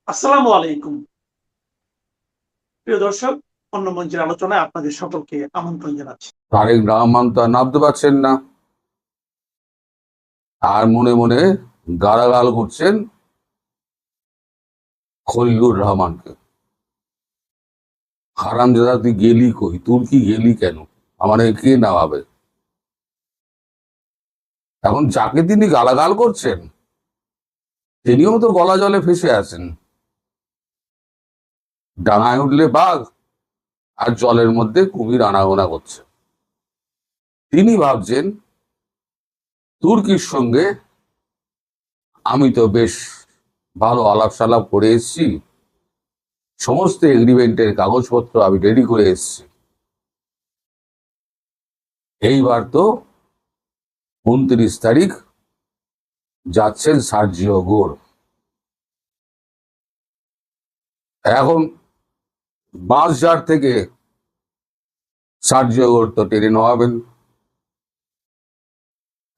আসসালামু আলাইকুম। প্রিয় দর্শক, অন্য মঞ্চের আলোচনায় আপনাদের সকলকে আমন্ত্রণ জানাচ্ছি। তারেক রহমান তো আর নামতে পারছেন না, আর মনে মনে গালাগাল করছেন খলিলুর রহমানকে। হারামজাদা, তুই গেলি কই? তুই কি গেলি কেন? আমার কে নামাবে? এখন যাকে তিনি গালাগাল করছেন তিনিও তো গলা জলে ফেসে আছেন। ডাঙায় উঠলে বাঘ আর জলের মধ্যে কুমির আনাগোনা করছে। তিনি ভাবছেন তুর্কির সঙ্গে আমি তো বেশ ভালো আলাপ সালাপ করে এসছি, সমস্ত এগ্রিমেন্টের কাগজপত্র আমি রেডি করে এসছি, এইবার তো 29 তারিখ যাচ্ছেন সার্জিও গোর। এখন বাঁশঝাড় থেকে সার্জিও গোর তো টেনে নেওয়াবেন।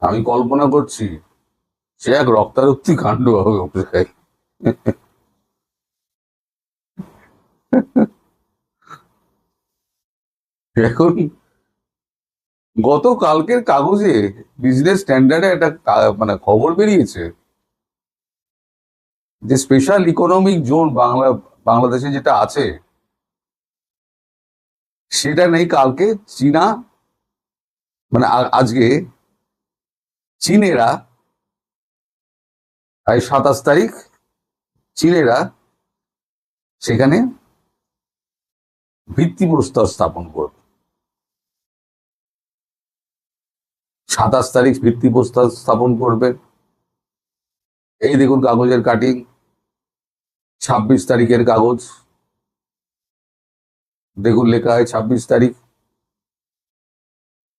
আমি কল্পনা করছি সে এক রক্তারক্তি কাণ্ড হবে ওখানে। এখন গতকালকের কাগজে বিজনেস স্ট্যান্ডার্ডে একটা মানে খবর বেরিয়েছে যে স্পেশাল ইকোনমিক জোন বাংলাদেশে যেটা আছে সেটা নেই। কালকে চীনা মানে আজকে চীনেরা 27 তারিখ চীনেরা সেখানে ভিত্তিপ্রস্তর স্থাপন করবে। 27 তারিখ ভিত্তিপ্রস্তর স্থাপন করবে। এই দেখুন কাগজের কাটিং, 26 তারিখের কাগজ, দেখুন লেখা হয় 26 তারিখ।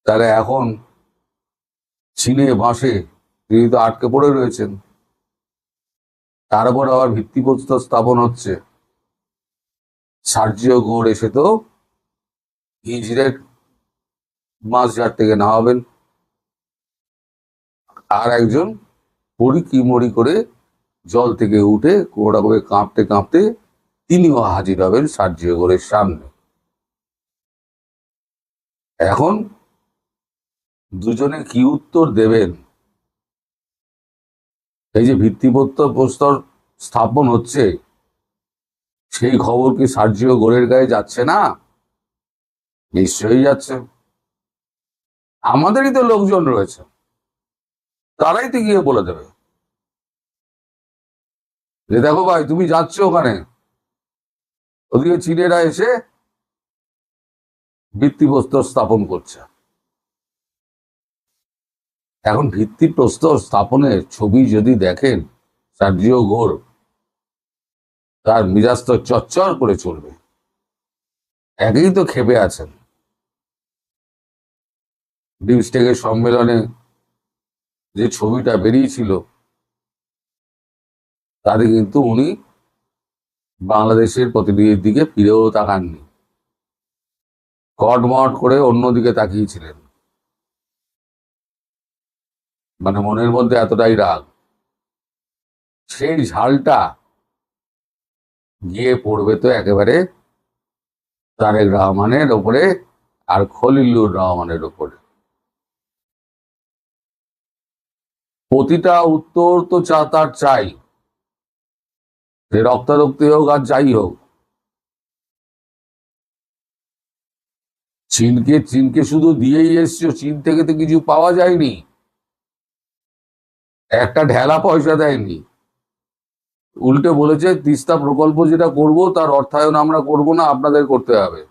তারা এখন চীনে ভাসে, তিনি তো আটকে পড়ে রয়েছেন, তার উপর আবার ভিত্তিপ্রস্তর স্থাপন হচ্ছে। সার্জিও গোর এসে তো ইজরেট বাঁশঝাড় থেকে নামাবেন, আর একজন পড়ি কি মরি করে জল থেকে উঠে কোড়া করে কাঁপতে কাঁপতে তিনিও হাজির হবেন সার্জিও গোরের সামনে। এখন দুজনে কি উত্তর দেবেন? এই যে ভিত্তিপ্রস্তর স্থাপন হচ্ছে, সেই খবর কি সার্জিও গোরের গায়ে যাচ্ছে না? নিশ্চয়ই যাচ্ছে। আমাদেরই তো লোকজন রয়েছে, তারাই তো গিয়ে বলে দেবে যে দেখো ভাই, তুমি যাচ্ছ ওখানে, ওদিকে চীনেরা এসে ভিত্তিপ্রস্তর স্থাপন করছে। এখন ভিত্তিপ্রস্তর স্থাপনের ছবি যদি দেখেন সার্জিও গোর, তার মিজাজ তো চচ্চর করে চলবে। একেই তো খেপে আছেন, বিমস্টেকের সম্মেলনে যে ছবিটা বেরিয়েছিল তাতে কিন্তু উনি বাংলাদেশের প্রতিনিধির দিকে ফিরেও তাকাননি, কটমট করে অন্যদিকে তাকিয়েছিলেন। মানে মনের মধ্যে এতটাই রাগ, সেই ঝালটা গিয়ে পড়বে তো একেবারে তারেক রহমানের ওপরে আর খলিলুর রহমানের ওপরে। প্রতিটা উত্তর তো তার চাই, যে রক্তারক্তি হোক আর যাই হোক। চীনকে শুধু দিয়েই এসছো, চীন থেকে তো কিছু পাওয়া যায়নি, একটা ঢেলা পয়সা দেয়নি। উল্টে বলেছে তিস্তা প্রকল্প যেটা করব তার অর্থায়ন আমরা করব না, আপনাদের করতে হবে।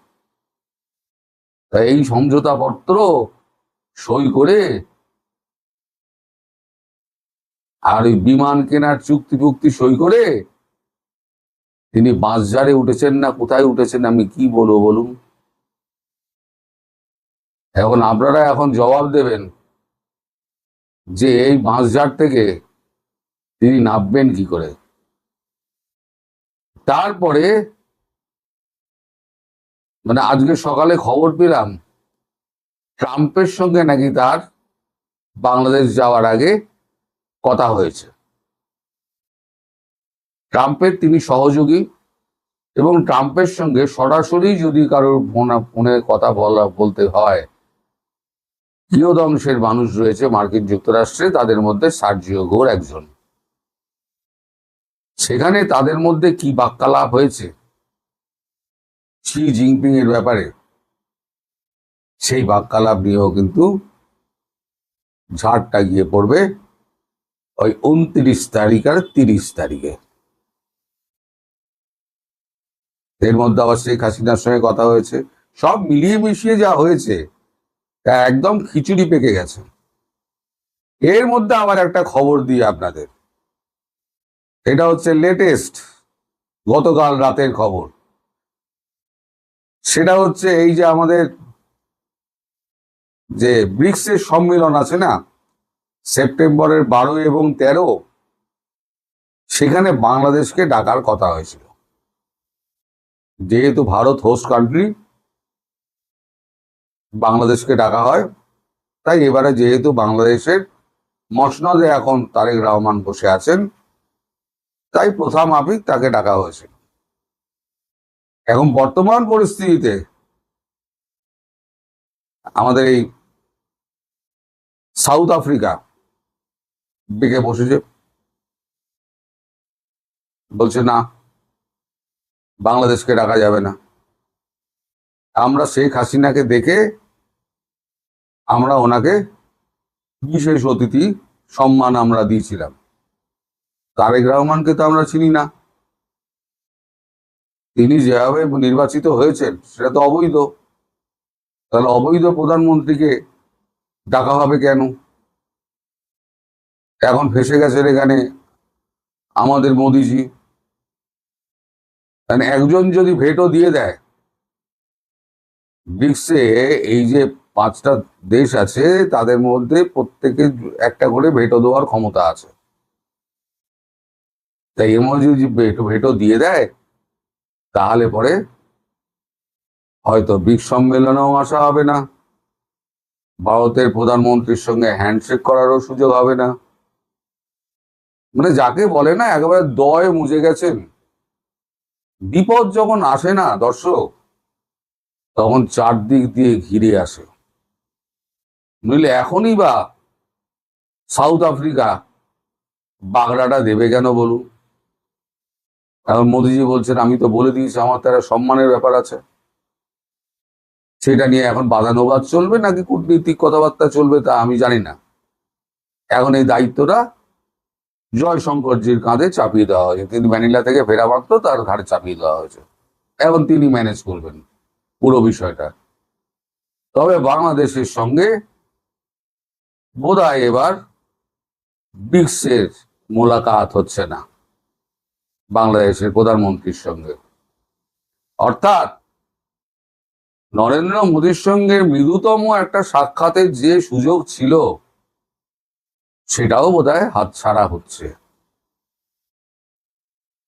তাই এই সমঝোতা পত্র সই করে আর ওই বিমান কেনার চুক্তি ফুক্তি সই করে তিনি বাঁশঝাড়ে উঠেছেন না কোথায় উঠেছেন, আমি কি বলবো বলুন? এখন আপনারা এখন জবাব দেবেন যে এই বাঁশঝাড় থেকে তিনি নামবেন কি করে। তারপরে মানে আজকে সকালে খবর পেলাম ট্রাম্পের সঙ্গে নাকি তার বাংলাদেশ যাওয়ার আগে কথা হয়েছে। ট্রাম্পের তিনি সহযোগী, এবং ট্রাম্পের সঙ্গে সরাসরি যদি কারোর ফোনে কথা বলতে হয়, কিয়দংশের মানুষ রয়েছে মার্কিন যুক্তরাষ্ট্রে, তাদের মধ্যে সার্জিও গোর একজন। সেখানে তাদের মধ্যে কি বাক্যালাপ হয়েছে শি জিনপিং এর ব্যাপারে, সেই বাক্যালাপ নিয়েও কিন্তু ঝাড়টা গিয়ে পড়বে ওই 29 তারিখ আর 30 তারিখে। এর মধ্যে আবার শেখ হাসিনার সঙ্গে কথা হয়েছে। সব মিলিয়ে মিশিয়ে যা হয়েছে তা একদম খিচুড়ি পেকে গেছে। এর মধ্যে আবার একটা খবর দিই আপনাদের, এটা হচ্ছে লেটেস্ট গতকাল রাতের খবর। সেটা হচ্ছে এই যে আমাদের যে ব্রিক্সের সম্মেলন আছে না, সেপ্টেম্বরের 12 এবং 13, সেখানে বাংলাদেশকে ডাকার কথা হয়েছিল। যেহেতু ভারত হোস্ট কান্ট্রি, বাংলাদেশকে ডাকা হয়। তাই এবারে যেহেতু বাংলাদেশের মসনদে এখন তারেক রহমান বসে আছেন, তাই প্রথা মাফিক তাকে ডাকা হয়েছিল। এখন বর্তমান পরিস্থিতিতে আমাদের এই সাউথ আফ্রিকা ডেকে বসেছে, বলছে না, বাংলাদেশকে ডাকা যাবে না। আমরা শেখ হাসিনাকে দেখে আমরা ওনাকে বিশেষ অতিথি সম্মান আমরা দিয়েছিলাম। তারেক রহমানকে তো আমরা চিনি না, তিনি যেভাবে নির্বাচিত হয়েছেন সেটা তো অবৈধ। তাহলে অবৈধ প্রধানমন্ত্রীকে ডাকা হবে কেন? এখন ফেসে গেছেন এখানে আমাদের মোদিজি। মানে একজন যদি ভেটো দিয়ে দেয়, ব্রিক্সে এই যে 5টা দেশ আছে তাদের মধ্যে প্রত্যেকে একটা করে ভেটো দেওয়ার ক্ষমতা আছে। তাই এর মধ্যে যদি ভেটো দিয়ে দেয়, তাহলে পরে হয়তো ব্রিক্স সম্মেলনেও আসা হবে না, ভারতের প্রধানমন্ত্রীর সঙ্গে হ্যান্ডশেক করারও সুযোগ হবে না। মানে যাকে বলে না একেবারে দয়ে মুজে গেছেন। বিপদ যখন আসে না দর্শক, তখন চারদিক দিয়ে ঘিরে আসে। নইলে এখনই বা সাউথ আফ্রিকা বাগড়াটা দেবে কেন বলুন? এখন মোদিজি বলছেন আমি তো বলে দিয়েছি আমার তারা সম্মানের ব্যাপার আছে, সেটা নিয়ে এখন বাদানুবাদ চলবে নাকি কূটনীতিক কথাবার্তা চলবে তা আমি জানি না। এখন এই দায়িত্বটা জয়শঙ্করজির কাঁধে চাপিয়ে দেওয়া হয়েছে। তিনি ম্যানিলা থেকে ফেরা মাত্র তার ঘাড়ে চাপিয়ে দেওয়া হয়েছে, এখন তিনি ম্যানেজ করবেন পুরো বিষয়টা। তবে বাংলাদেশের সঙ্গে বোধহয় এবার ব্রিক্সের মোলাকাত হচ্ছে না বাংলাদেশের প্রধানমন্ত্রীর সঙ্গে। অর্থাৎ নরেন্দ্র মোদীর সঙ্গে মৃদুতম একটা সাক্ষাতের যে সুযোগ ছিল, সেটাও বোধহয় হাতছাড়া হচ্ছে।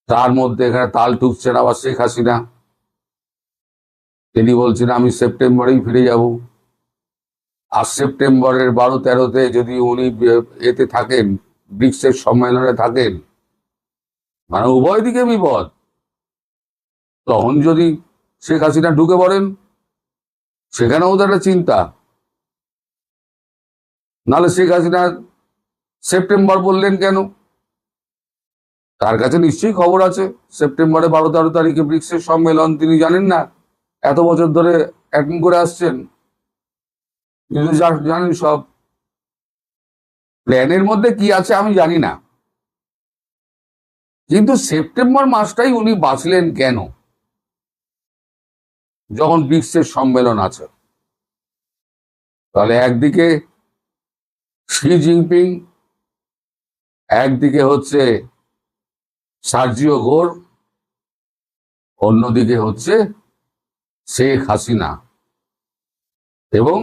তার মধ্যে এখানে তাল টুকছেন আবার শেখ হাসিনা। তিনি বলছেন আমি সেপ্টেম্বরেই ফিরে যাব। আর সেপ্টেম্বরের 12-13-তে যদি উনি এতে থাকেন, ব্রিক্সের সম্মেলনে থাকেন, মানে উভয় দিকে বিপদ। তখন যদি শেখ হাসিনা ঢুকে পড়েন, সেখানেও তো একটা চিন্তা। নাহলে শেখ হাসিনা সেপ্টেম্বর বললেন কেন? তার কাছে নিশ্চয়ই খবর আছে সেপ্টেম্বরে 12-13 তারিখে ব্রিক্সের সম্মেলন, তিনি জানেন না? এত বছর ধরে অ্যাটেন্ড করে আসছেন, কিন্তু জানেন সব। প্ল্যানের মধ্যে কি আছে আমি জানি না, কিন্তু সেপ্টেম্বর মাসটাই উনি বাঁচলেন কেন যখন ব্রিক্সের সম্মেলন আছে? তাহলে একদিকে শি জিনপিং, একদিকে হচ্ছে সার্জিও গোর, অন্যদিকে হচ্ছে শেখ হাসিনা, এবং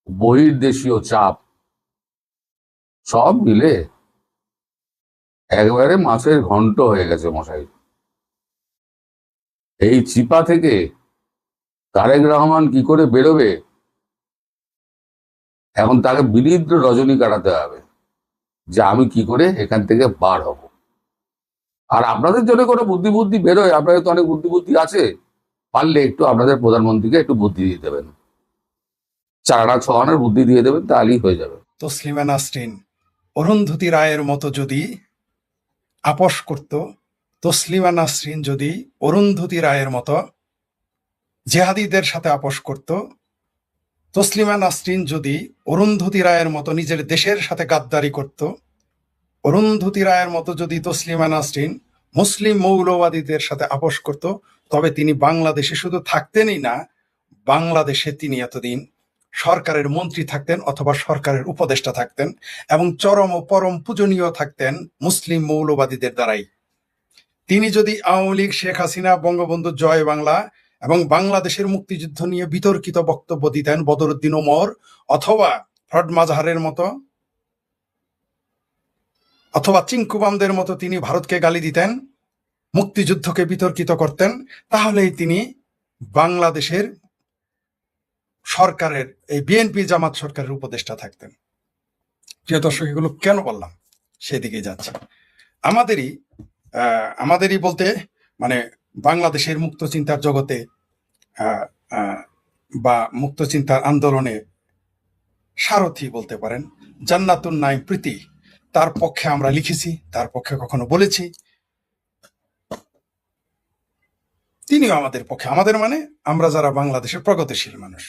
বহির্দেশীয় চাপ, সব মিলে একবারে মাছের ঘন্ট হয়ে গেছে মশাই। এই চিপা থেকে তারেক রহমান কি করে বেরোবে, এখন তাকে বিনিদ্র রজনী কাটাতে হবে যে আমি কি করে এখান থেকে বার হব। আর আপনাদের জন্য কোনো বুদ্ধি বুদ্ধি বেরোয়, আপনাদের তো অনেক বুদ্ধি বুদ্ধি আছে, পারলে একটু আপনাদের প্রধানমন্ত্রীকে একটু বুদ্ধি দিয়ে দেবেন, 4 আনা 6 আনার বুদ্ধি দিয়ে দেবেন, তাহলেই হয়ে যাবে। তসলিমা নাসরিন অরুন্ধতী রায়ের মতো যদি আপোষ করত, তসলিমা নাসরিন যদি অরুন্ধতী রায়ের মতো জেহাদিদের সাথে আপোষ করত, তসলিমা নাসরিন যদি অরুন্ধতী রায়ের মতো নিজের দেশের সাথে গাদ্দারি করত, অরুন্ধতী রায়ের মতো যদি তসলিমা নাসরিন মুসলিম মৌলবাদীদের সাথে আপোষ করত, তবে তিনি বাংলাদেশে শুধু থাকতেনই না, বাংলাদেশে তিনি এতদিন সরকারের মন্ত্রী থাকতেন অথবা সরকারের উপদেষ্টা থাকতেন এবং চরম ও পরম পূজনীয় থাকতেন মুসলিম মৌলবাদীদের দ্বারাই। তিনি যদি আওয়ামী লীগ, শেখ হাসিনা, বঙ্গবন্ধু জয় বাংলা এবং বাংলাদেশের মুক্তিযুদ্ধ নিয়ে বিতর্কিত বক্তব্য দিতেন বদরুদ্দিন ওমর অথবা ফ্রড মাজহারের মতো অথবা চিঙ্কুবামদের মতো তিনি ভারতকে গালি দিতেন, মুক্তিযুদ্ধকে বিতর্কিত করতেন, তাহলেই তিনি বাংলাদেশের সরকারের এই বিএনপি জামাত সরকারের উপদেষ্টা থাকতেন। প্রিয় দর্শক, এগুলো কেন বললাম? সেদিকে যাচ্ছে। আমাদেরই বলতে মানে বাংলাদেশের মুক্ত চিন্তার জগতে বা মুক্ত চিন্তার আন্দোলনে সারথি বলতে পারেন জান্নাতুন নাইম প্রীতি, তার পক্ষে আমরা লিখেছি, তার পক্ষে কখনো বলেছি, তিনিও আমাদের পক্ষে, আমাদের মানে আমরা যারা বাংলাদেশের প্রগতিশীল মানুষ।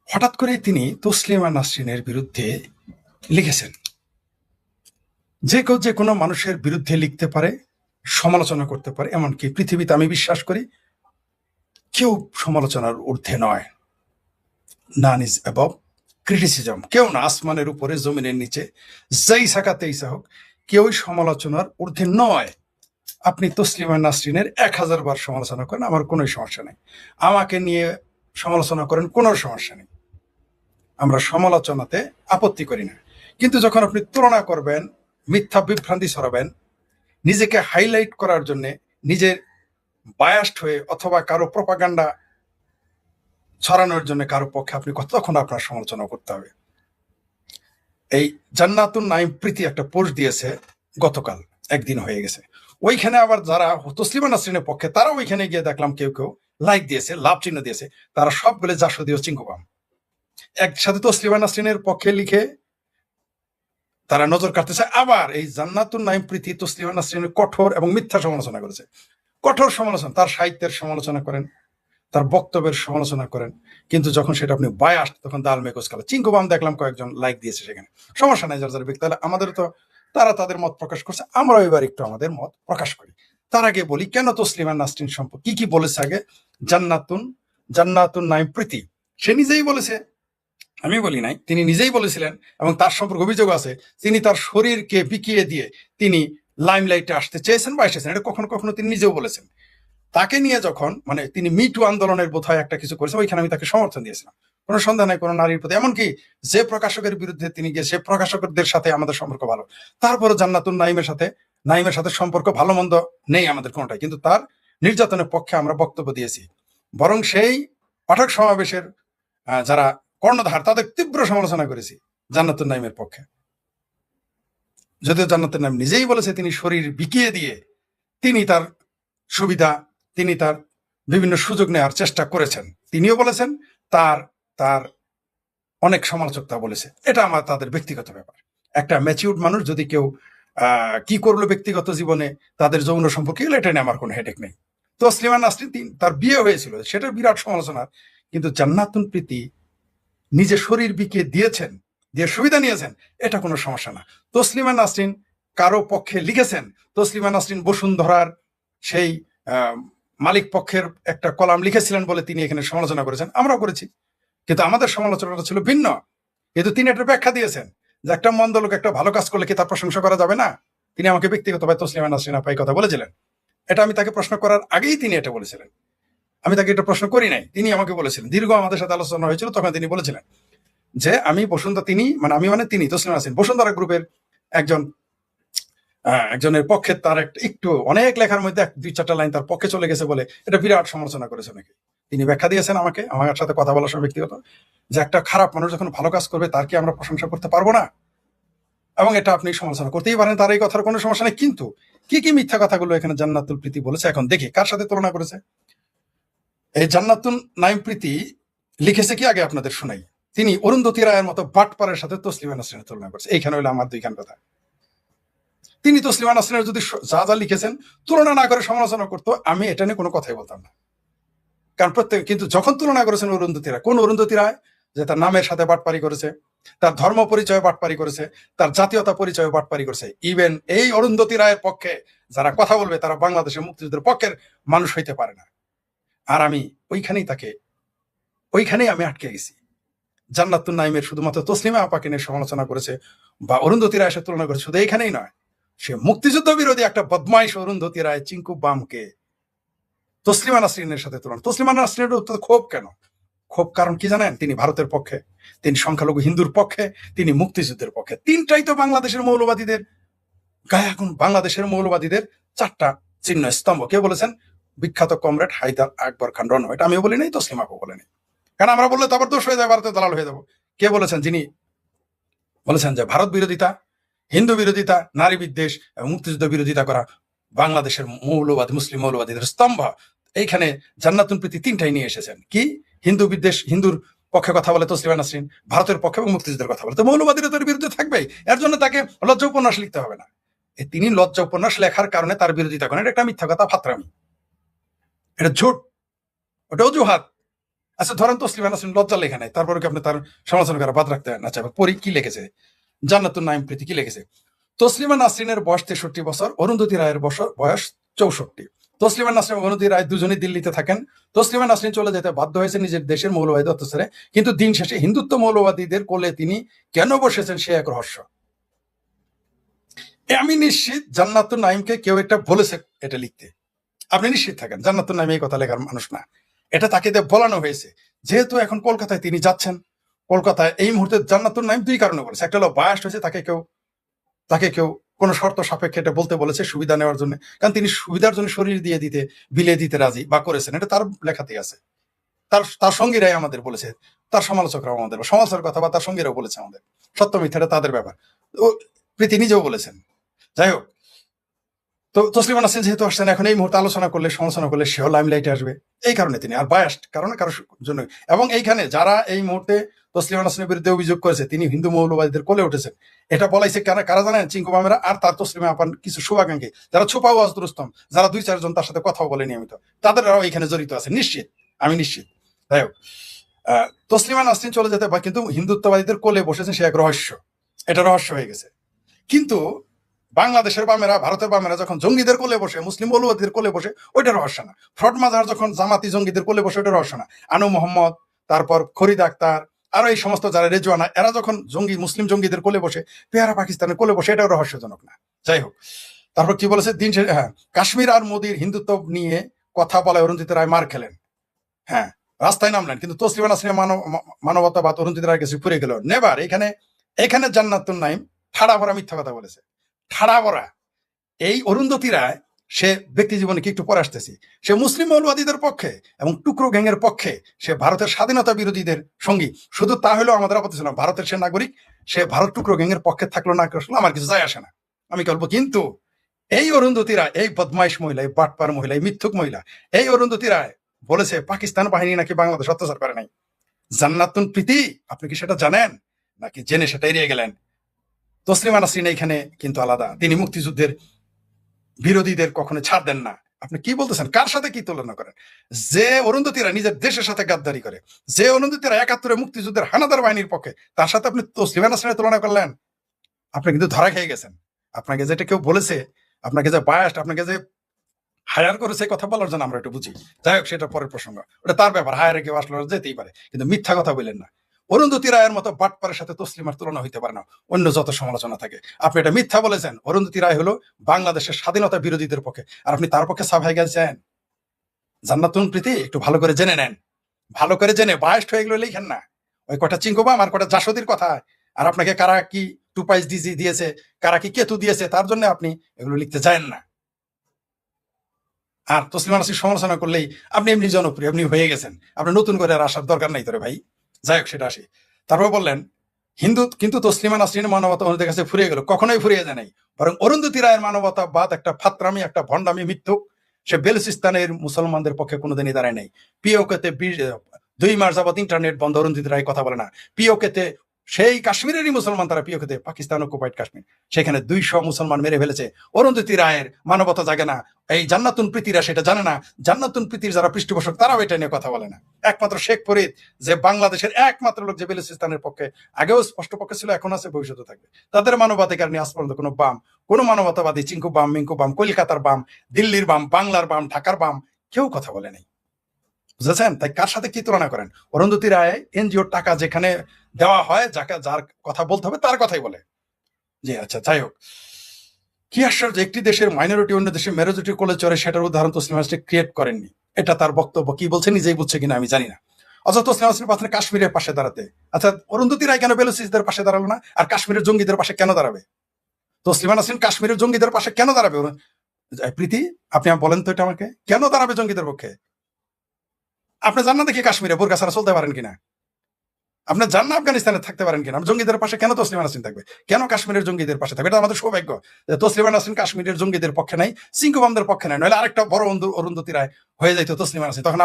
হঠাৎ করে তিনি তসলিমা নাসরিনের বিরুদ্ধে লিখেছেন। যে কেউ যে কোনো মানুষের বিরুদ্ধে লিখতে পারে, সমালোচনা করতে পারে, এমনকি পৃথিবীতে আমি বিশ্বাস করি কেউ সমালোচনার ঊর্ধ্বে নয়। নান ইজ অ্যাবভ ক্রিটিসিজম। কেউ না, আসমানের উপরে জমিনের নিচে যেই সাকাতেই হোক, কেউই সমালোচনার ঊর্ধ্বে নয়। আপনি তসলিমা নাসরিনের 1000 বার সমালোচনা করেন, আমার কোনো সমস্যা নেই। আমাকে নিয়ে সমালোচনা করেন, কোনো সমস্যা নেই। আমরা সমালোচনাতে আপত্তি করি না। কিন্তু যখন আপনি তুলনা করবেন, মিথ্যা বিভ্রান্তি ছড়াবেন, নিজেকে হাইলাইট করার জন্য, নিজের বায়াস্ট হয়ে অথবা কারো প্রপাগান্ডা ছড়ানোর জন্য কারো পক্ষে আপনি কতক্ষণ আপনার সমালোচনা করতে হবে। এই জান্নাতুন নাইম প্রীতি একটা পোস্ট দিয়েছে গতকাল, একদিন হয়ে গেছে। ওইখানে আবার যারা তসলিমা নাসরিনের পক্ষে, তারা ওইখানে গিয়ে দেখলাম কেউ কেউ লাইক দিয়েছে, লাভ চিহ্ন দিয়েছে, তারা সবগুলো জাসদীয় চিঙ্কুবাম। একসাথে তসলিমা নাসরিনের পক্ষে লিখে তারা নজর কাটতেছে। আবার এই জান্নাতুন নাইম প্রীতি তসলিমা নাসরিনের কঠোর এবং মিথ্যা সমালোচনা করেছে। কঠোর সমালোচনা, তার সাহিত্যের সমালোচনা করেন, তার বক্তব্যের সমালোচনা করেন, কিন্তু যখন সেটা আপনি বায়াস, তখন দাল মেকোস কালা। চিঙ্কুবাম দেখলাম কয়েকজন লাইক দিয়েছে সেখানে, সমস্যা নাই যার যার ব্যক্তি। তাহলে আমাদের তো তারা তাদের মত প্রকাশ করছে, আমরা এবার একটু আমাদের মত প্রকাশ করি। তার আগে বলি কেন তসলিমা নাসরিন সম্পর্কে কি বলেছে। আগে জান্নাতুন নাইম প্রীতি সে নিজেই বলেছে, আমি বলি নাই, তিনি নিজেই বলেছিলেন এবং তার সম্পর্কে অভিযোগ আছে তিনি তার শরীরকে বিকিয়ে দিয়ে তিনি লাইমলাইটে আসতে চেয়েছেন বা এসেছেন। এটা কখনো কখনো তিনি নিজেও বলেছেন। তাকে নিয়ে যখন মানে তিনি মিটু আন্দোলনের বোধহয় একটা কিছু করেছেন, ওইখানে আমি তাকে সমর্থন দিয়েছিলাম, কোনো সন্দেহ নাই কোনো নারীর প্রতি। এমনকি যে প্রকাশকের বিরুদ্ধে তিনি গিয়ে, সে প্রকাশকদের সাথে আমাদের সম্পর্ক ভালো। তারপরে জান্নাতুন নাইমের সাথে সম্পর্ক ভালো মন্দ নেই আমাদের কোনোটাই, কিন্তু তার নির্যাতনের পক্ষে আমরা বক্তব্য দিয়েছি। বরং সেই পাঠক সমাবেশের যারা কর্ণধার, তাদের তীব্র সমালোচনা করেছি জান্নাতুন নাইমের পক্ষে। যদিও জান্নাতুন নাইম নিজেই বলেছে তিনি শরীর বিকিয়ে দিয়ে তিনি তার সুবিধা, তিনি তার বিভিন্ন সুযোগ নেওয়ার চেষ্টা করেছেন, তিনিও বলেছেন। তার অনেক সমালোচক তা বলেছে। এটা আমার তাদের ব্যক্তিগত ব্যাপার। একটা ম্যাচিউরড মানুষ যদি কেউ কি করলো ব্যক্তিগত জীবনে তাদের যৌন সম্পর্কে, এটা নিয়ে আমার কোনো হেডেক নেই। তসলিমা নাসরিন তার বিয়ে হয়েছিল, সেটা বিরাট সমালোচনার, কিন্তু জান্নাতুন প্রীতি নিজে শরীর বিকিয়ে দিয়েছেন, দিয়ে সুবিধা নিয়েছেন, এটা কোনো সমস্যা না। তসলিমা নাসরিন কারো পক্ষে লিখেছেন, তসলিমা নাসরিন বসুন্ধরার সেই মালিক পক্ষের একটা কলাম লিখেছিলেন বলে তিনি এখানে সমালোচনা করেছেন, আমরাও করেছি, কিন্তু আমাদের সমালোচনাটা ছিল ভিন্ন। কিন্তু তিনি একটা ব্যাখ্যা দিয়েছেন যে একটা মন্দ লোক একটা ভালো কাজ করলে কি তার প্রশংসা করা যাবে না। তিনি আমাকে ব্যক্তিগতভাবে তসলিমা নাসরিন আপা এই কথা বলেছিলেন। এটা আমি তাকে প্রশ্ন করার আগেই তিনি এটা বলেছিলেন, আমি তাকে এটা প্রশ্ন করি নাই, তিনি আমাকে বলেছিলেন। দীর্ঘ আমাদের সাথে আলোচনা হয়েছিল, তখন তিনি বলেছিলেন যে আমি বসুন্ধরা, তিনি তসলিমা নাসরিন বসুন্ধরা গ্রুপের একজনের পক্ষে, তার একটু অনেক লেখার মধ্যে 2-4টা লাইন তার পক্ষে চলে গেছে বলে এটা বিরাট সমালোচনা করেছে অনেকে। তিনি ব্যাখ্যা দিয়েছেন আমাকে, আমার সাথে কথা বলার সময় ব্যক্তিগত, যে একটা খারাপ মানুষ যখন ভালো কাজ করবে তার কি আমরা প্রশংসা করতে পারবো না? এবং এটা আপনি সমালোচনা করতেই পারেন, তার এই কথার কোনো সমস্যা নেই। কিন্তু কি কি মিথ্যা কথাগুলো এখানে জান্নাতুল প্রীতি বলেছে, এখন দেখি কার সাথে তুলনা করেছে। এই জান্নাতুল নাইম প্রীতি লিখেছে কি, আগে আপনাদের শোনাই। তিনি অরুন্ধতী রায়ের মতো বাটপারের সাথে তসলিমা নাসরিনের তুলনা করেছে। এইখানে হলো আমার দুইখান কথা। তিনি তসলিমা নাসরিনের যদি যা যা লিখেছেন তুলনা না করে সমালোচনা করতো, আমি এটা নিয়ে কোনো কথাই বলতাম না। কারণ কিন্তু যখন তুলনা করেছেন অরুন্ধতী রায়, কোন অরুন্ধতী রায়? যে তার নামের সাথে বাটপারি করেছে, তার ধর্ম পরিচয় বাটপারি করেছে, তার জাতীয়তা পরিচয় বাটপারি করেছে। ইভেন এই অরুন্ধতী রায়ের পক্ষে যারা কথা বলবে তারা বাংলাদেশের মুক্তিযুদ্ধের পক্ষের মানুষ হইতে পারে না। আর আমি ওইখানেই আমি আটকে গেছি। জান্নাতুন নাইমের শুধুমাত্র তসলিমা আপাকে নিয়ে সমালোচনা করেছে বা অরুন্ধতী রায় তুলনা করেছে, শুধু এইখানেই নয়, সে মুক্তিযুদ্ধ বিরোধী একটা বদমাইশ অরুন্ধতী রায় চিঙ্কু বামকে তসলিমা নাসরিনের সাথে তুলনা। তসলিমা নাসরিনের ক্ষোভ কেন? ক্ষোভ কারণ কি জানেন? তিনি ভারতের পক্ষে, তিনি সংখ্যালঘু হিন্দুর পক্ষে, তিনি মুক্তিযুদ্ধের পক্ষে। তিনটাই তো বাংলাদেশের মৌলবাদীদের গায়ে এখন বাংলাদেশের মৌলবাদীদের চারটা চিহ্ন স্তম্ভ। কে বলেছেন? বিখ্যাত কমরেড হায়দার আকবর খান রণ। এটা আমিও বলি নাই, তসলিমা আপু বলে নাই। কারণ আমরা বললে তো আবার দোষ হয়ে যায়, ভারতের দালাল হয়ে যাবো। কে বলেছেন? যিনি বলেছেন যে ভারত বিরোধিতা, হিন্দু বিরোধিতা, নারী বিদ্বেষ এবং মুক্তিযুদ্ধ বিরোধিতা করা বাংলাদেশের মৌলবাদী মুসলিম মৌলবাদীদের স্তম্ভ। এইখানে জান্নাতুল প্রীতি তিনটাই নিয়ে এসেছেন। কি? হিন্দু বিদ্বেষ, হিন্দুর পক্ষে কথা বলে তসলিমা নাসরিন, ভারতের পক্ষে এবং মুক্তিযুদ্ধের কথা বলে। তো মৌলবাদীরা তোর বিরুদ্ধে থাকবেই, এর জন্য তাকে লজ্জা উপন্যাস লিখতে হবে না। তিনি লজ্জা উপন্যাস লেখার কারণে তার বিরোধিতা করেন, এটা একটা মিথ্যা কথা, ফাতরামি, এটা ঝুট, ওটা অজুহাত। আচ্ছা ধরেন তসলিমা নাসরিন লজ্জা লেখা নাই, তারপরে কি আপনি তার সমালোচনা করা বাদ রাখতে হয়? আচ্ছা পরি কি লিখেছে জান্নাতুন নাইম প্রীতি, কি লিখেছে? তসলিমা নাসরিনের বয়স 63 বছর, অরুন্ধতী রায়ের বয়স 64। তসলিমা নাসরিন অরুন্ধতী রায় দুজনেই দিল্লিতে থাকেন। তসলিমা নাসরিন চলে যেতে বাধ্য হয়েছে নিজের দেশের মৌলবাদী অত্যাচারে, কিন্তু দিন শেষে হিন্দুত্ব মৌলবাদীদের কোলে তিনি কেন বসেছেন সে এক রহস্য। আমি নিশ্চিত জান্নাতুন নাইমকে কেউ একটা বলেছে এটা লিখতে। আপনি নিশ্চিত থাকেন জান্নাতুন নাইম এই কথা লেখার মানুষ না, এটা তাকে দিয়ে বলানো হয়েছে। যেহেতু এখন কলকাতায় তিনি যাচ্ছেন, কলকাতায় এই মুহূর্তে জান্নাতুন নাইম দুই কারণে বলেছে। একটা হলো বায়াস্ট হয়েছে, তাকে কেউ কোনো শর্ত সাপেক্ষে এটা বলতে বলেছে সুবিধা নেওয়ার জন্য, কারণ তিনি সুবিধার জন্য শরীর দিয়ে বিলিয়ে দিতে রাজি বা করেছেন, এটা তার লেখাতেই আছে। তার সঙ্গীরাই আমাদের বলেছে, তার সমালোচকরাও আমাদের সমালোচকের কথা বা তার সঙ্গীরাও বলেছে আমাদের। সত্য মিথ্যাটা তাদের ব্যাপার, ও প্রীতি নিজেও বলেছেন। যাই হোক, তো তসলিমা নাসরিন যেহেতু আসছেন, এখন এই মুহূর্তে আলোচনা করলে সমালোচনা করলে সেও লাইমলাইটে আসবে, এই কারণে তিনি আর বায়াস্ট কারণে কারোর জন্য। এবং এইখানে যারা এই মুহূর্তে তসলিমা নাসরিনের বিরুদ্ধে অভিযোগ করেছে তিনি হিন্দু মৌলবাদীদের কোলে উঠেছেন, এটা বলাইছে কারা জানেন? চিঙ্কু মামেরা আর তার তসলিমা আপান কিছু শুভাকাঙ্ক্ষী, যারা ছোপা ওয়াজ দুরুস্তম, যারা 2-4 জন তার সাথে কথাও বলে নিয়মিত, তাদেরও এখানে জড়িত আছে, নিশ্চিত, আমি নিশ্চিত। যাই হোক, তসলিমা নাসরিন চলে যেতে বা কিন্তু হিন্দুত্ববাদীদের কোলে বসেছেন সে এক রহস্য, এটা রহস্য হয়ে গেছে। কিন্তু বাংলাদেশের বামেরা, ভারতের বামেরা যখন জঙ্গিদের কোলে বসে, মুসলিম মৌলবাদীদের কোলে বসে, ওইটা রহস্য না। ফ্রড মাজার যখন জামাতি জঙ্গিদের কোলে বসে, ওইটা রহস্য না। আনু মোহাম্মদ, তারপর ফরিদ আক্তার, আরো এই সমস্ত যারা রেজওয়ানা, এরা যখন মুসলিম জঙ্গিদের কোলে বসে, পেয়ারা পাকিস্তানের কোলে বসে, এটাও রহস্যজনক না। যাই হোক, তারপর কি বলেছে? কাশ্মীর আর মোদীর হিন্দুত্ব নিয়ে কথা বলায় অরুন্ধতী রায় মার খেলেন, হ্যাঁ রাস্তায় নামলেন, কিন্তু তসলিমা নাসরিন মানবতাবাদ অরুন্ধতী রায়ের কাছে পুরে গেল নেবার। এখানে জান্নাতুন নাইম ঠাড়া ভরা মিথ্যা কথা বলেছে, ঠাড়া ভরা। এই অরুন্ধতী রায় সে ব্যক্তি জীবনে কি একটু পরে আসতেছি, সে মুসলিম মৌলবাদীদের পক্ষে এবং টুকরো গ্যাংয়ের পক্ষে, সে ভারতের স্বাধীনতা বিরোধীদের সঙ্গী। শুধু তা হলেও আমাদের আপত্তি ছিল, ভারতের সে নাগরিক, সে ভারত টুকরো গ্যাংয়ের পক্ষে থাকলো না আসলো আমার কিছু যায় আসে না, আমি বলবো। কিন্তু এই অরুন্ধতী রায়, এই বদমাইশ মহিলা, এই বাটপার মহিলা, এই মিথ্যুক মহিলা, এই অরুন্ধতী রায় বলেছে পাকিস্তান বাহিনী নাকি বাংলাদেশ অত্যাচার করে নাই। জান্নাতুন প্রীতি, আপনি কি সেটা জানেন নাকি জেনে সেটা এড়িয়ে গেলেন? তসলিমা নাসরিন এইখানে কিন্তু আলাদা, তিনি মুক্তিযুদ্ধের বিরোধীদের কখনো ছাড় দেন না। আপনি কি বলতেছেন? কার সাথে কি তুলনা করেন? যে অরুন্ধতীরা নিজের দেশের সাথে গাদ্দারি করে, যে অরুন্ধতীরা ৭১ মুক্তিযুদ্ধের হানাদার বাহিনীর পক্ষে, তার সাথে আপনি তসলিমা নাসরিনের তুলনা করলেন। আপনি কিন্তু ধরা খেয়ে গেছেন। আপনাকে যেটা কেউ বলেছে, আপনাকে যে বায়াস্ট, আপনাকে যে হায়ার করেছে কথা বলার জন্য, আমরা একটু বুঝি। যাই হোক, সেটা পরের প্রসঙ্গ, ওটা তার ব্যাপার, হায়ারে কেউ আসলে যেতেই পারে, কিন্তু মিথ্যা কথা বললেন না। অরুন্ধতী রায়ের মতো বাটপারের সাথে তসলিমার তুলনা হইতে পারে না, অন্য যত সমালোচনা থাকে। আপনি এটা মিথ্যা বলেছেন। অরুন্ধতী রায় হলো বাংলাদেশের স্বাধীনতা বিরোধীদের পক্ষে, আর আপনি তার পক্ষে সাফাই গেছেন। জান্নাতুন প্রীতি একটু ভালো করে জেনে নেন, ভালো করে জেনে বায়াস্ট হয়ে গেলে লিখেন না। ওই কটা চিঙ্কুবাম আর কটা জাসদির কথা, আর আপনাকে কারা কি টুপাইস ডিজি দিয়েছে, কারা কি কেতু দিয়েছে, তার জন্য আপনি এগুলো লিখতে চান না। আর তসলিমা নাসরিন সমালোচনা করলেই আপনি এমনি জনপ্রিয়, আপনি হয়ে গেছেন, আপনি নতুন করে আর আসার দরকার নাই তোরে ভাই। যাই হোক, সেটা আসি। তারপর বললেন হিন্দু কিন্তু তসলিমা নাসরিনের মানবতা ওনাদের কাছে ফুরিয়ে গেল, কখনোই ফুরিয়ে যায় নাই। বরং অরুন্ধতী রায়ের মানবতাবাদ একটা ফাত্রামি, একটা ভণ্ডামি, মিথ্যুক। সে বেলুচিস্তানের মুসলমানদের পক্ষে কোনোদিনই দাঁড়ায় নাই। পিওকেতে 2 মাস যাবত ইন্টারনেট বন্ধ, অরুন্ধতী রায় কথা বলে না। পিওকেতে সেই কাশ্মীরেরই মুসলমান, তারা পিওকেতে, পাকিস্তান অকুপাইড কাশ্মীর, সেখানে 200 মুসলমান মেরে ফেলেছে। অরুন্ধতী রায়ের মানবতা জাগে না, এই জান্নাতুন প্রীতিরা সেটা জানে না। জান্নাতুন প্রীতির যারা পৃষ্ঠপোষক তারাও এটা নিয়ে কথা বলে না। একমাত্র শেখ ফরিদ, যে বাংলাদেশের একমাত্র লোক যে বেলুচিস্তানের পক্ষে, আগেও স্পষ্ট পক্ষে ছিল, এখন আছে, ভবিষ্যতে থাকবে, তাদের মানবাধিকার নিয়ে আজ পর্যন্ত কোনো বাম, কোনো মানবতাবাদী, চিঙ্কু বাম, মিঙ্কু বাম, কলকাতার বাম, দিল্লির বাম, বাংলার বাম, ঢাকার বাম, কেউ কথা বলে নাই। বুঝেছেন? তাই কার সাথে কি তুলনা করেন? অরুন্ধতী রায় এনজিওর টাকা যেখানে দেওয়া হয়, যাকে যার কথা বলতে হবে তার কথাই বলে। জি আচ্ছা, যাই হোক, কি আশ্চর্য, একটি দেশের মাইনরিটি অন্য দেশের মেজরিটি কোলে চড়ে, সেটার উদাহরণ তসলিমা নাসরিন ক্রিয়েট করেননি। এটা তার বক্তব্য, কি বলছে নিজেই বুঝছে কিনা আমি জানি না। অথচ তসলিমা নাসরিন পাচ্ছেন কাশ্মীরের পাশে দাঁড়াতে। আচ্ছা, অরুন্ধতী রায় কেন বেলুচিস্তানের পাশে দাঁড়ালো না? আর কাশ্মীরের জঙ্গিদের পাশে কেন দাঁড়াবে? তসলিমা নাসরিন কাশ্মীরের জঙ্গিদের পাশে কেন দাঁড়াবে? প্রীতি, আপনি বলেন তো এটা আমাকে, কেন দাঁড়াবে জঙ্গিদের পক্ষে? আপনি জান না দেখি কাশ্মীরে বোরকা ছাড়া চলতে পারেন কিনা? আপনি জান না আফগানিস্তানে থাকতে পারেন কিনা? জঙ্গিদের পাশে কেন তসলিমা নাসরিন থাকবে? কেন কাশ্মীরের জঙ্গিদের পাশে থাকবে? এটা আমাদের সৌভাগ্য যে তসলিমা নাসরিন কাশ্মীরের জঙ্গিদের পক্ষে নাই, সিংকুবামদের পক্ষে নাই। নইলে আরেকটা বড় অরুন্ধতী রায় হয়ে যাইতো তসলিমা নাসরিন, তখন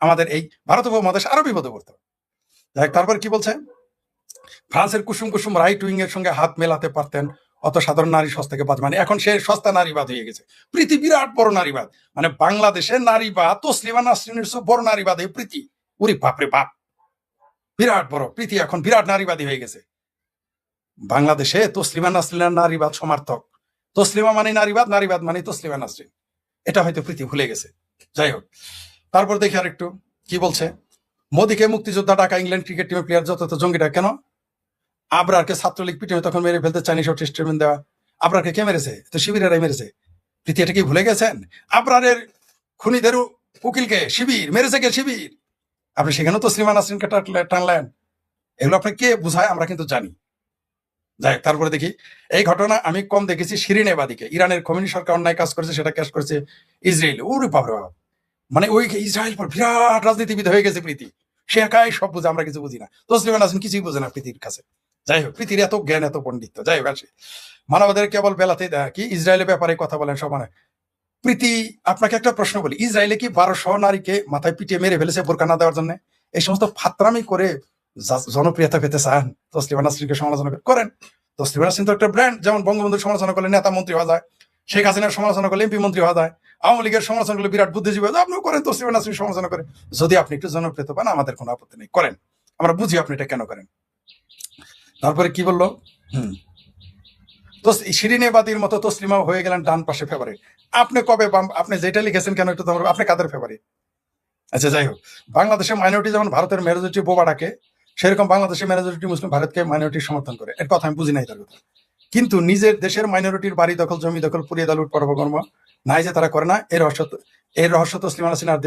আমাদের এই ভারত উপমহাদেশ আরো বিপদে পড়তো। তারপর কি বলছে? ফ্রান্সের কুসুম কুসুম রাইট উইং এর সঙ্গে হাত মেলাতে পারতেন, অত সাধারণ নারী সস্তাকে বাদ, মানে এখন সে সস্তা নারীবাদ হয়ে গেছে। প্রীতি বিরাট বড় নারীবাদ, মানে বাংলাদেশের নারীবাদ তসলিমা নাসরিনের বড় নারীবাদ এই প্রীতি। উরি বাপরে বাপ, বিরাট বড় প্রীতি এখন বিরাট নারীবাদী হয়ে গেছে। বাংলাদেশে তসলিমা নাসরিনের নারীবাদ সমার্থক। তসলিমা মানে নারীবাদ, নারীবাদ মানে তসলিমা নাসরিন, এটা হয়তো প্রীতি ভুলে গেছে। যাই হোক, তারপর দেখি আর একটু কি বলছে। মোদীকে মুক্তিযোদ্ধা ডাকা, ইংল্যান্ড ক্রিকেট টিমের প্লেয়ার যত জঙ্গিটা কেন? আবরারকে ছাত্রলীগ পিটিয়ে তখন মেরে ফেলতে চাইনি, সব স্টেটমেন্ট দেওয়া। আবরারকে কে মেরেছে? তো শিবিরেরাই মেরেছে। প্রীতি এটা কি ভুলে গেছেন? আবরারের খুনিদের উকিলকে শিবির মেরেছে, কে? শিবির। আপনি সেখানেও তসলিমা নাসরিনকে টানলেন। এগুলো আপনি কে বুঝায় আমরা কিন্তু জানি। যাই হোক, তারপরে দেখি এই ঘটনা আমি কম দেখেছি শিরিন এবাদিকে। ইরানের কমিউনিস্ট সরকার অন্যায় কাজ করেছে, সেটা ক্যাশ করেছে ইসরায়েল। ওরে বাবা, মানে ওই ইসরায়েল পর বিরাট রাজনীতিবিদ হয়ে গেছে প্রীতি। সে একাই সব বুঝে, আমরা কিছু বুঝি না। তসলিমা নাসরিন কিছুই বুঝে না প্রীতির কাছে। যাই হোক, প্রীতির এত জ্ঞান, এত পণ্ডিত্য। যাই হোক, আসে মানবাদের কেবল বেলাতে কি ইসরায়েলের ব্যাপারে কথা বলেন সমানে। প্রীতি, আপনাকে একটা প্রশ্ন বলি, ইসরায়েলে কি 1200 নারীকে মাথায় পিটিয়ে মেরে ফেলেছে বোরকা না দেওয়ার জন্য? এই সমস্ত ফাত্রামি করে জনপ্রিয়তা পেতে চান, তসলিমা নাসরিনকে সমালোচনা করেন। তসলিমা নাসরিন তো একটা ব্র্যান্ড। যেমন বঙ্গবন্ধুর সমালোচনা করলে নেতা মন্ত্রী হওয়া যায়, শেখ হাসিনার সমালোচনা করলে এমপি মন্ত্রী হওয়া যায়, আওয়ামী লীগের সমালোচনা করলে বিরাট বুদ্ধিজীবী হয়, আপনিও করেন। তসলিমা নাসরিন সমালোচনা করে যদি আপনি একটু জনপ্রিয়তা পান, আমাদের কোনো আপত্তি নেই, করেন, আমরা বুঝি আপনি এটা কেন করেন। তারপরে কি বললো? তো শিরিন এবাদির মতো তসলিমা হয়ে গেলেন ডান পাশে ফেভারিট। আপনি কবে আপনি যেটা লিখেছেন কেন একটু আপনি কাদের ফেভারিট? আচ্ছা, যাই হোক, বাংলাদেশের মাইনরিটি যেমন ভারতের মেজরিটি বোবা ডাকে, সেরকম বাংলাদেশের মেজরিটি মুসলিম ভারতকে মাইনরিটি সমর্থন করে। এর কথা আমি বুঝি নাই তার কথা। কিন্তু নিজের দেশের মাইনরিটির বাড়ি দখল, জমি দখল, পুড়িয়ে দেওয়া, লুটপাট অপকর্ম নাই যে তারা করে না। এর রহস্য তসলিমা নাসরিন আর